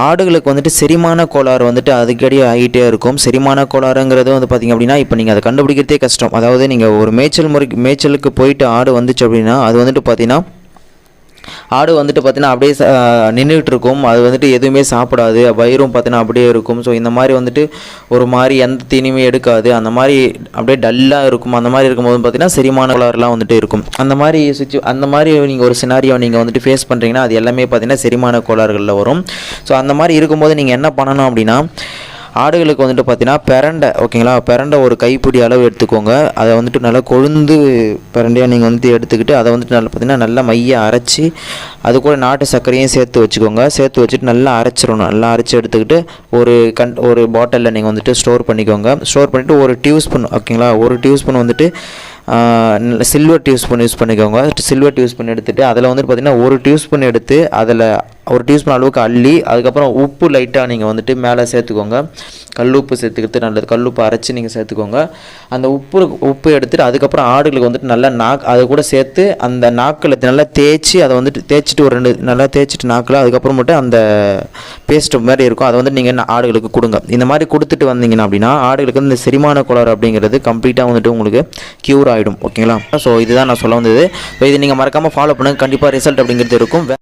ஆடுகளுக்கு வந்துட்டு செரிமான கோளாறு வந்துட்டு அடிக்கடி ஆகிட்டே இருக்கும். செரிமான கோளாறுங்கிறது வந்து பார்த்திங்க அப்படின்னா, இப்போ நீங்கள் அதை கண்டுபிடிக்கிறதே கஷ்டம். அதாவது நீங்கள் ஒரு மேய்ச்சலுக்கு போயிட்டு ஆடு வந்துச்சு அப்படின்னா, அது வந்துட்டு பார்த்திங்கன்னா ஆடு வந்துட்டு பார்த்தீங்கன்னா அப்படியே நின்றுட்டு இருக்கும். அது வந்துட்டு எதுவுமே சாப்பிடாது, வயிறும் பார்த்தீங்கன்னா அப்படியே இருக்கும். ஸோ இந்த மாதிரி வந்துட்டு ஒரு மாதிரி எந்த தீனியுமே எடுக்காது, அந்த மாதிரி அப்படியே டல்லாக இருக்கும். அந்த மாதிரி இருக்கும்போது பார்த்தீங்கன்னா செரிமான கோளாறுலாம் வந்துட்டு இருக்கும். அந்த மாதிரி நீங்கள் ஒரு சினாரியோ நீங்கள் வந்துட்டு ஃபேஸ் பண்ணுறீங்கன்னா அது எல்லாமே பார்த்தீங்கன்னா செரிமான கோளாறுகளில் வரும். ஸோ அந்த மாதிரி இருக்கும்போது நீங்கள் என்ன பண்ணணும் அப்படின்னா, ஆடுகளுக்கு வந்துட்டு பார்த்தீங்கன்னா ஓகேங்களா, பிரண்டை ஒரு கைப்பிடி அளவு எடுத்துக்கோங்க. அதை வந்துட்டு நல்லா கொழுந்து பிரண்டையாக நீங்கள் வந்துட்டு எடுத்துக்கிட்டு அதை வந்துட்டு நல்லா பார்த்தீங்கன்னா நல்லா மைய அரைச்சி அது கூட நாட்டு சர்க்கரையும் சேர்த்து வச்சுக்கோங்க. சேர்த்து வச்சுட்டு நல்லா அரைச்சிடணும். நல்லா அரைச்சி எடுத்துக்கிட்டு ஒரு பாட்டிலில் நீங்கள் வந்துட்டு ஸ்டோர் பண்ணிக்கோங்க. ஸ்டோர் பண்ணிவிட்டு ஒரு டியூஸ்பூன் ஓகேங்களா, ஒரு டியூஸ்பூன் வந்துட்டு சில்வர் டியூஸ்பூன் யூஸ் பண்ணிக்கோங்க. சில்வர் டியூஸ்பூன் எடுத்துகிட்டு அதில் வந்துட்டு பார்த்திங்கன்னா ஒரு டியூஸ்பூன் எடுத்து அதில் ஒரு டியூஸ்பூன் அளவுக்கு அள்ளி அதுக்கப்புறம் உப்பு லைட்டாக நீங்கள் வந்துட்டு மேலே சேர்த்துக்கோங்க. கல்லுப்பு சேர்த்துக்கிட்டு நல்லது, கல்லுப்பு அரைச்சி நீங்கள் சேர்த்துக்கோங்க. அந்த உப்பு எடுத்துகிட்டு அதுக்கப்புறம் ஆடுகளுக்கு வந்துட்டு நல்லா அதை கூட சேர்த்து அந்த நாக்கில் நல்லா தேய்ச்சி அதை வந்துட்டு தேய்ச்சிட்டு நல்லா தேய்ச்சிட்டு நாக்கில் அதுக்கப்புறம் மட்டும் அந்த பேஸ்ட் மாதிரி இருக்கும், அதை வந்துட்டு நீங்கள் ஆடுகளுக்கு கொடுங்க. இந்த மாதிரி கொடுத்துட்டு வந்தீங்கன்னா அப்படின்னா ஆடுகளுக்கு இந்த செரிமான கோளாறு அப்படிங்கிறது கம்ப்ளீட்டாக வந்துட்டு உங்களுக்கு க்யூர் ஆகிடும். ஓகேங்களா, ஸோ இதுதான் நான் சொல்ல வந்தது. ஸோ இது நீங்கள் மறக்காமல் ஃபாலோ பண்ணுங்கள், கண்டிப்பாக ரிசல்ட் அப்படிங்கிறது இருக்கும்.